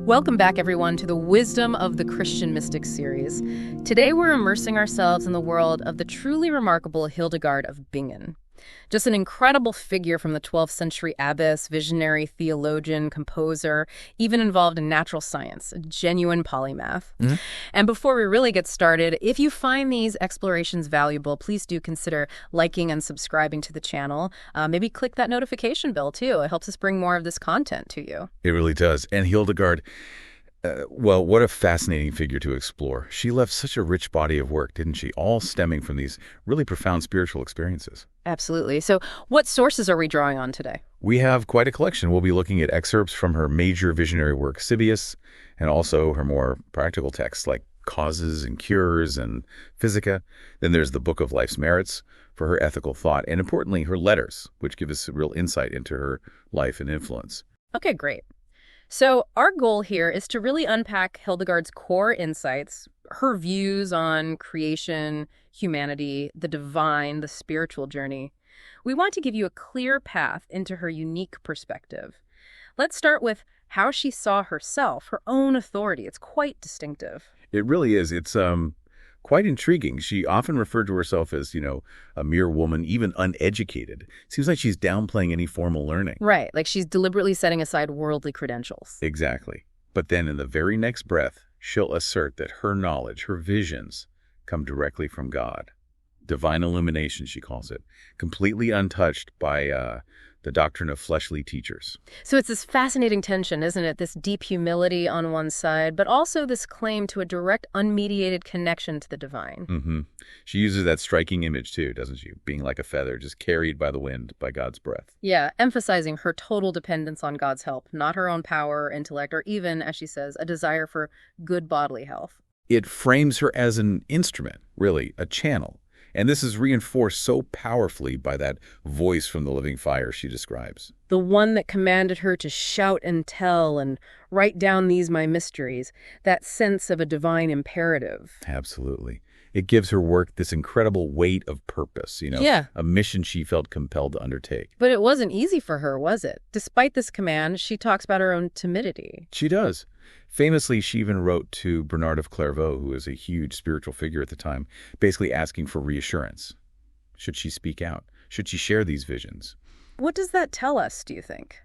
Welcome back, everyone, to the Wisdom of the Christian Mystics series. Today we're immersing ourselves in the world of the truly remarkable Hildegard of Bingen. Just an incredible figure from the 12th century abbess, visionary, theologian, composer, even involved in natural science, a genuine polymath. And before we really get started, if you find these explorations valuable, please do consider liking and subscribing to the channel. Maybe click that notification bell, too. It helps us bring more of this content to you. It really does. And Hildegard, well, what a fascinating figure to explore. She left such a rich body of work, didn't she? All stemming from these really profound spiritual experiences. Absolutely. So what sources are we drawing on today? We have quite a collection. We'll be looking at excerpts from her major visionary work, Scivias, and also her more practical texts like Causes and Cures and Physica. Then there's the Book of Life's Merits for her ethical thought, and importantly, her letters, which give us a real insight into her life and influence. Okay, great. So our goal here is to really unpack Hildegard's core insights, her views on creation, humanity, the divine, the spiritual journey. We want to give you a clear path into her unique perspective. Let's start with how she saw herself, her own authority. It's quite distinctive. It really is. It's quite intriguing. She often referred to herself as, a mere woman, even uneducated. Seems like she's downplaying any formal learning. Right, like she's deliberately setting aside worldly credentials. Exactly. But then in the very next breath, she'll assert that her knowledge, her visions, come directly from God. Divine illumination, she calls it, completely untouched by the doctrine of fleshly teachers. So it's this fascinating tension, isn't it? This deep humility on one side, but also this claim to a direct, unmediated connection to the divine. She uses that striking image, too, doesn't she? Being like a feather, just carried by the wind, by God's breath. Yeah, emphasizing her total dependence on God's help, not her own power or intellect, or even, as she says, a desire for good bodily health. It frames her as an instrument, really, a channel. And this is reinforced so powerfully by that voice from the living fire she describes. The one that commanded her to shout and tell and write down these my mysteries, that sense of a divine imperative. Absolutely. It gives her work this incredible weight of purpose, a mission she felt compelled to undertake. But it wasn't easy for her, was it? Despite this command, she talks about her own timidity. She does. Famously, she even wrote to Bernard of Clairvaux, who was a huge spiritual figure at the time, basically asking for reassurance. Should she speak out? Should she share these visions? What does that tell us, do you think?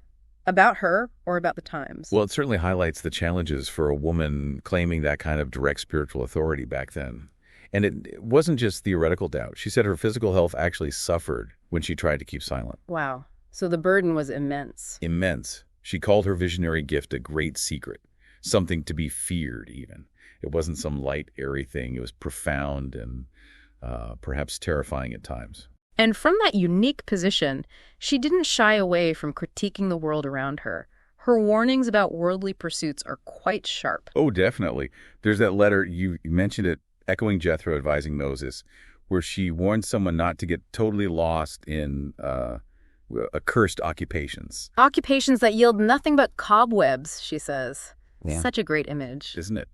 About her or about the times? Well, it certainly highlights the challenges for a woman claiming that kind of direct spiritual authority back then. And it wasn't just theoretical doubt. She said her physical health actually suffered when she tried to keep silent. Wow. So the burden was immense. Immense. She called her visionary gift a great secret, something to be feared even. It wasn't some light, airy thing. It was profound and perhaps terrifying at times. And from that unique position, she didn't shy away from critiquing the world around her. Her warnings about worldly pursuits are quite sharp. Oh, definitely. There's that letter, you mentioned it, echoing Jethro advising Moses, where she warned someone not to get totally lost in accursed occupations. Occupations that yield nothing but cobwebs, she says. Yeah. Such a great image. Isn't it?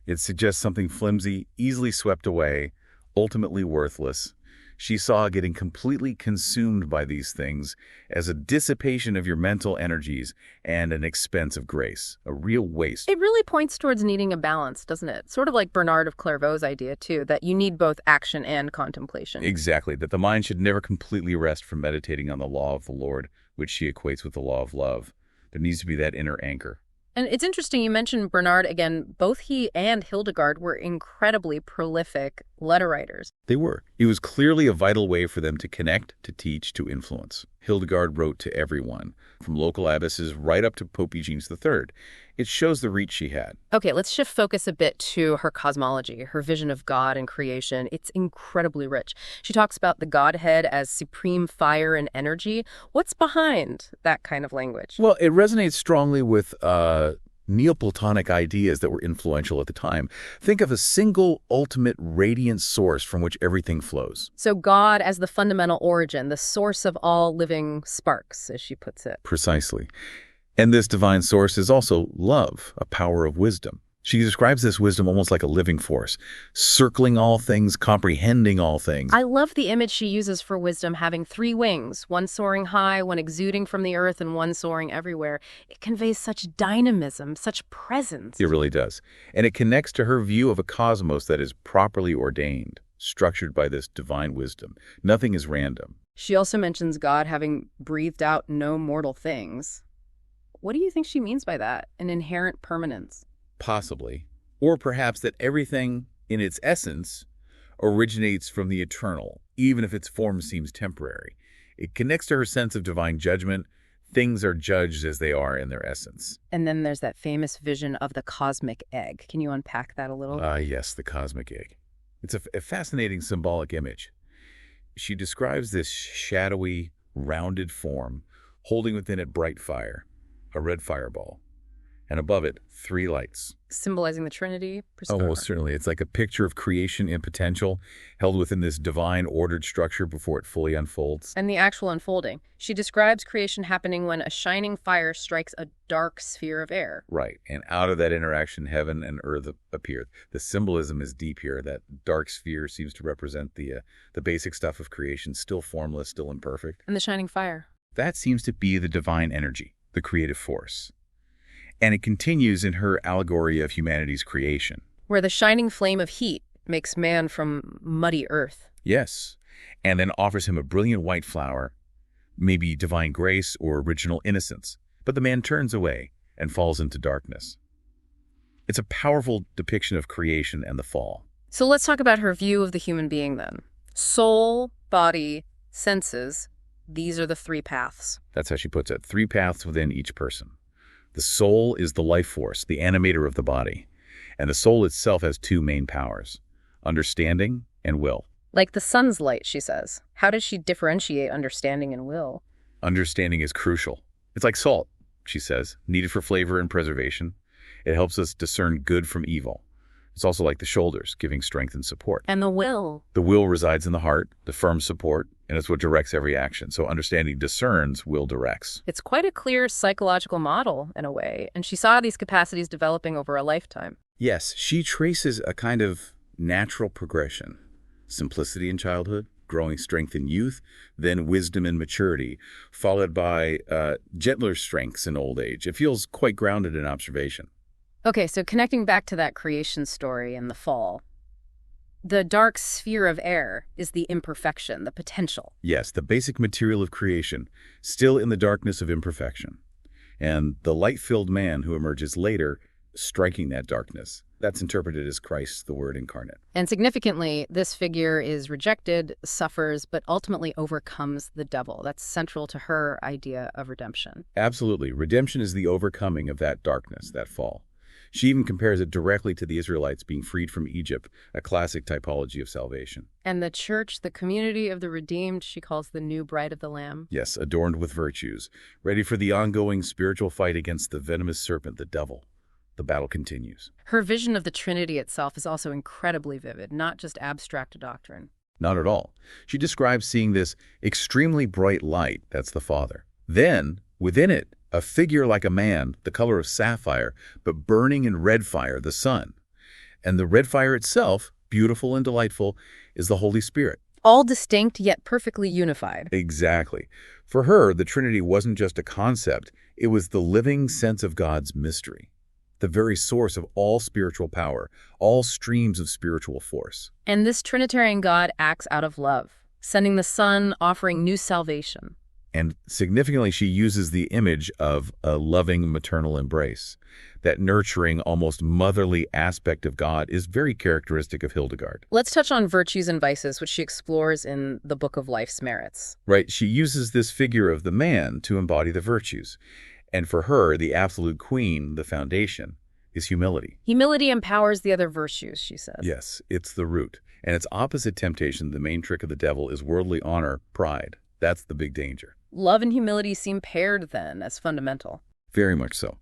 It suggests something flimsy, easily swept away, ultimately worthless. She saw getting completely consumed by these things as a dissipation of your mental energies and an expense of grace, a real waste. It really points towards needing a balance, doesn't it? Sort of like Bernard of Clairvaux' idea, too, that you need both action and contemplation. Exactly, that the mind should never completely rest from meditating on the law of the Lord, which she equates with the law of love. There needs to be that inner anchor. And it's interesting you mentioned Bernard again. Both he and Hildegard were incredibly prolific letter writers. They were. It was clearly a vital way for them to connect, to teach, to influence. Hildegard wrote to everyone, from local abbesses right up to Pope Eugene III. It shows the reach she had. Okay, let's shift focus a bit to her cosmology, her vision of God and creation. It's incredibly rich. She talks about the Godhead as supreme fire and energy. What's behind that kind of language? Well, it resonates strongly with Neoplatonic ideas that were influential at the time. Think of a single, ultimate, radiant source from which everything flows. So God as the fundamental origin, the source of all living sparks, as she puts it. Precisely. And this divine source is also love, a power of wisdom. She describes this wisdom almost like a living force, circling all things, comprehending all things. I love the image she uses for wisdom having three wings, one soaring high, one exuding from the earth, and one soaring everywhere. It conveys such dynamism, such presence. It really does. And it connects to her view of a cosmos that is properly ordained, structured by this divine wisdom. Nothing is random. She also mentions God having breathed out no mortal things. What do you think she means by that? An inherent permanence? Possibly. Or perhaps that everything in its essence originates from the eternal, even if its form seems temporary. It connects to her sense of divine judgment. Things are judged as they are in their essence. And then there's that famous vision of the cosmic egg. Can you unpack that a little? Yes, the cosmic egg. It's a fascinating symbolic image. She describes this shadowy, rounded form, holding within it bright fire, a red fireball, and above it, three lights. Symbolizing the Trinity? Oh, well, certainly. It's like a picture of creation in potential, held within this divine ordered structure before it fully unfolds. And the actual unfolding. She describes creation happening when a shining fire strikes a dark sphere of air. Right. And out of that interaction, heaven and earth appear. The symbolism is deep here. That dark sphere seems to represent the basic stuff of creation, still formless, still imperfect. And the shining fire. That seems to be the divine energy, the creative force. And it continues in her allegory of humanity's creation. Where the shining flame of heat makes man from muddy earth. Yes. And then offers him a brilliant white flower, maybe divine grace or original innocence. But the man turns away and falls into darkness. It's a powerful depiction of creation and the fall. So let's talk about her view of the human being then. Soul, body, senses, these are the three paths. That's how she puts it. Three paths within each person. The soul is the life force, the animator of the body. And the soul itself has two main powers, understanding and will. Like the sun's light, she says. How does she differentiate understanding and will? Understanding is crucial. It's like salt, she says, needed for flavor and preservation. It helps us discern good from evil. It's also like the shoulders, giving strength and support. And the will? The will resides in the heart, the firm support, and it's what directs every action. So understanding discerns, will directs. It's quite a clear psychological model, in a way, and she saw these capacities developing over a lifetime. Yes, she traces a kind of natural progression. Simplicity in childhood, growing strength in youth, then wisdom in maturity, followed by gentler strengths in old age. It feels quite grounded in observation. Okay, so connecting back to that creation story and the fall, the dark sphere of air is the imperfection, the potential. Yes, the basic material of creation, still in the darkness of imperfection. And the light-filled man who emerges later, striking that darkness. That's interpreted as Christ, the Word incarnate. And significantly, this figure is rejected, suffers, but ultimately overcomes the devil. That's central to her idea of redemption. Absolutely. Redemption is the overcoming of that darkness, that fall. She even compares it directly to the Israelites being freed from Egypt, a classic typology of salvation. And the church, the community of the redeemed, she calls the new bride of the Lamb. Yes, adorned with virtues, ready for the ongoing spiritual fight against the venomous serpent, the devil. The battle continues. Her vision of the Trinity itself is also incredibly vivid, not just abstract doctrine. Not at all. She describes seeing this extremely bright light, that's the Father. Then, within it, a figure like a man, the color of sapphire, but burning in red fire, the Son. And the red fire itself, beautiful and delightful, is the Holy Spirit. All distinct, yet perfectly unified. Exactly. For her, the Trinity wasn't just a concept. It was the living sense of God's mystery, the very source of all spiritual power, all streams of spiritual force. And this Trinitarian God acts out of love, sending the Son, offering new salvation. And significantly, she uses the image of a loving maternal embrace. That nurturing, almost motherly aspect of God is very characteristic of Hildegard. Let's touch on virtues and vices, which she explores in the Book of Life's Merits. Right. She uses this figure of the man to embody the virtues. And for her, the absolute queen, the foundation, is humility. Humility empowers the other virtues, she says. Yes, it's the root. And its opposite temptation, the main trick of the devil, is worldly honor, pride. That's the big danger. Love and humility seem paired, then, as fundamental. Very much so.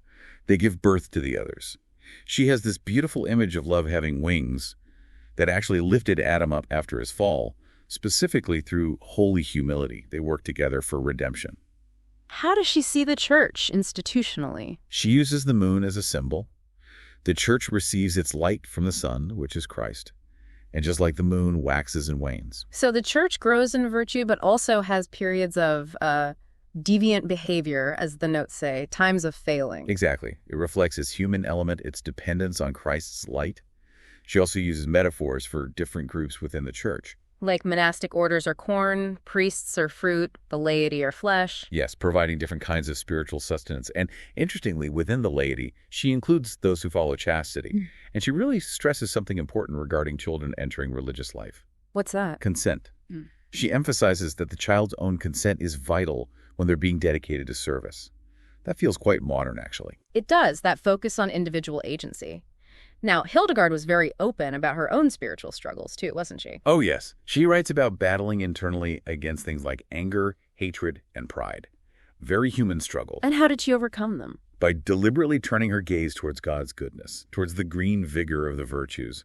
They give birth to the others. She has this beautiful image of love having wings that actually lifted Adam up after his fall, specifically through holy humility. They work together for redemption. How does she see the church institutionally? She uses the moon as a symbol. The church receives its light from the sun, which is Christ. And just like the moon waxes and wanes. So the church grows in virtue, but also has periods of deviant behavior, as the notes say, times of failing. Exactly. It reflects its human element, its dependence on Christ's light. She also uses metaphors for different groups within the church. Like monastic orders are corn, priests are fruit, the laity are flesh. Yes, providing different kinds of spiritual sustenance. And interestingly, within the laity, she includes those who follow chastity. And she really stresses something important regarding children entering religious life. What's that? Consent. She emphasizes that the child's own consent is vital when they're being dedicated to service. That feels quite modern, actually. It does, that focus on individual agency. Now, Hildegard was very open about her own spiritual struggles, too, wasn't she? Oh, yes. She writes about battling internally against things like anger, hatred, and pride. Very human struggles. And how did she overcome them? By deliberately turning her gaze towards God's goodness, towards the green vigor of the virtues.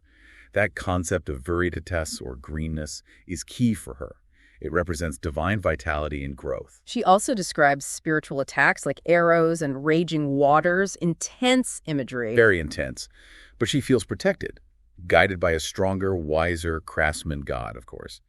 That concept of viriditas, or greenness, is key for her. It represents divine vitality and growth. She also describes spiritual attacks like arrows and raging waters, intense imagery. Very intense. But she feels protected, guided by a stronger, wiser craftsman God, of course.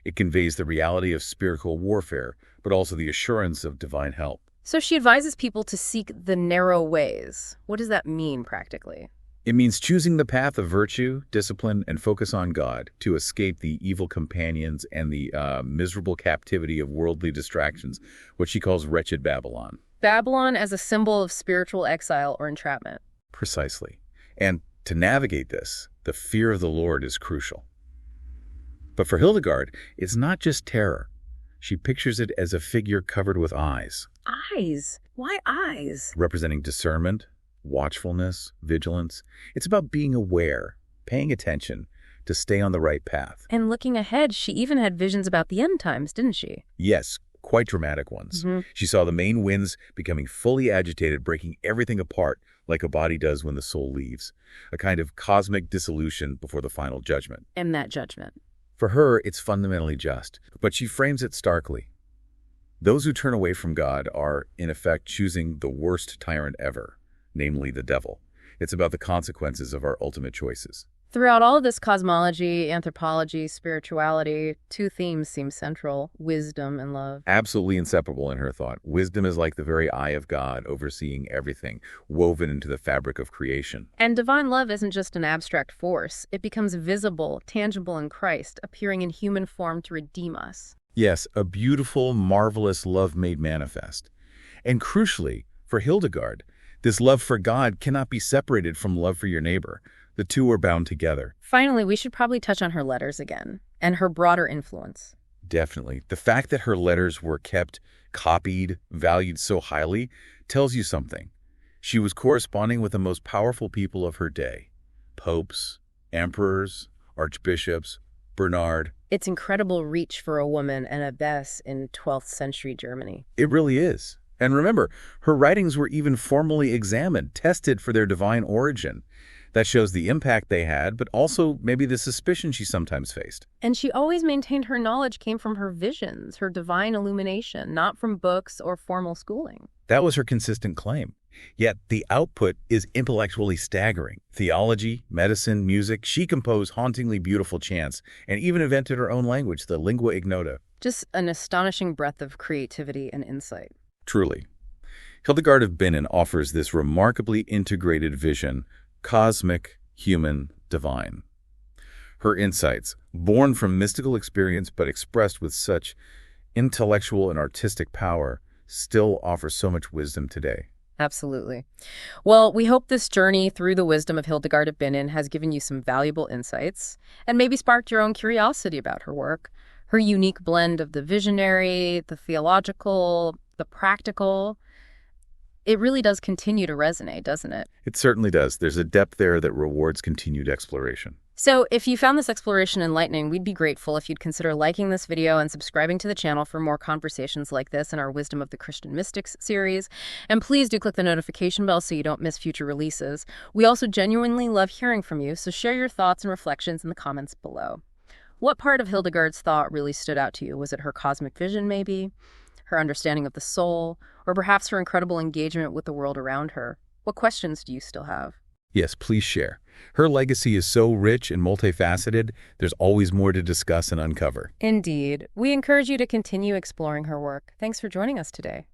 It conveys the reality of spiritual warfare, but also the assurance of divine help. So she advises people to seek the narrow ways. What does that mean practically? It means choosing the path of virtue, discipline, and focus on God to escape the evil companions and the miserable captivity of worldly distractions, what she calls wretched Babylon. Babylon as a symbol of spiritual exile or entrapment. Precisely. And to navigate this, the fear of the Lord is crucial. But for Hildegard, it's not just terror. She pictures it as a figure covered with eyes. Eyes? Why eyes? Representing discernment, watchfulness, vigilance. It's about being aware, paying attention, to stay on the right path. And looking ahead, she even had visions about the end times, didn't she? Yes, quite dramatic ones. She saw the main winds becoming fully agitated, breaking everything apart like a body does when the soul leaves. A kind of cosmic dissolution before the final judgment. And that judgment. For her, it's fundamentally just, but she frames it starkly. Those who turn away from God are, in effect, choosing the worst tyrant ever, namely the devil. It's about the consequences of our ultimate choices. Throughout all of this cosmology, anthropology, spirituality, two themes seem central: wisdom and love. Absolutely inseparable in her thought. Wisdom is like the very eye of God, overseeing everything, woven into the fabric of creation. And divine love isn't just an abstract force. It becomes visible, tangible in Christ, appearing in human form to redeem us. Yes, a beautiful, marvelous love made manifest. And crucially, for Hildegard, this love for God cannot be separated from love for your neighbor. The two are bound together. Finally, we should probably touch on her letters again, and her broader influence. Definitely. The fact that her letters were kept, copied, valued so highly tells you something. She was corresponding with the most powerful people of her day. Popes, emperors, archbishops, Bernard. It's incredible reach for a woman and abbess in 12th century Germany. It really is. And remember, her writings were even formally examined, tested for their divine origin. That shows the impact they had, but also maybe the suspicion she sometimes faced. And she always maintained her knowledge came from her visions, her divine illumination, not from books or formal schooling. That was her consistent claim. Yet the output is intellectually staggering. Theology, medicine, music, she composed hauntingly beautiful chants and even invented her own language, the lingua ignota. Just an astonishing breadth of creativity and insight. Truly. Hildegard of Bingen offers this remarkably integrated vision, cosmic, human, divine. Her insights, born from mystical experience but expressed with such intellectual and artistic power, still offer so much wisdom today. Absolutely. Well, we hope this journey through the wisdom of Hildegard of Bingen has given you some valuable insights and maybe sparked your own curiosity about her work. Her unique blend of the visionary, the theological, the practical. It really does continue to resonate, doesn't it? It certainly does. There's a depth there that rewards continued exploration. So if you found this exploration enlightening, we'd be grateful if you'd consider liking this video and subscribing to the channel for more conversations like this in our Wisdom of the Christian Mystics series. And please do click the notification bell so you don't miss future releases. We also genuinely love hearing from you, so share your thoughts and reflections in the comments below. What part of Hildegard's thought really stood out to you? Was it her cosmic vision, maybe? Her understanding of the soul? Or perhaps her incredible engagement with the world around her? What questions do you still have? Yes, please share. Her legacy is so rich and multifaceted, there's always more to discuss and uncover. Indeed. We encourage you to continue exploring her work. Thanks for joining us today.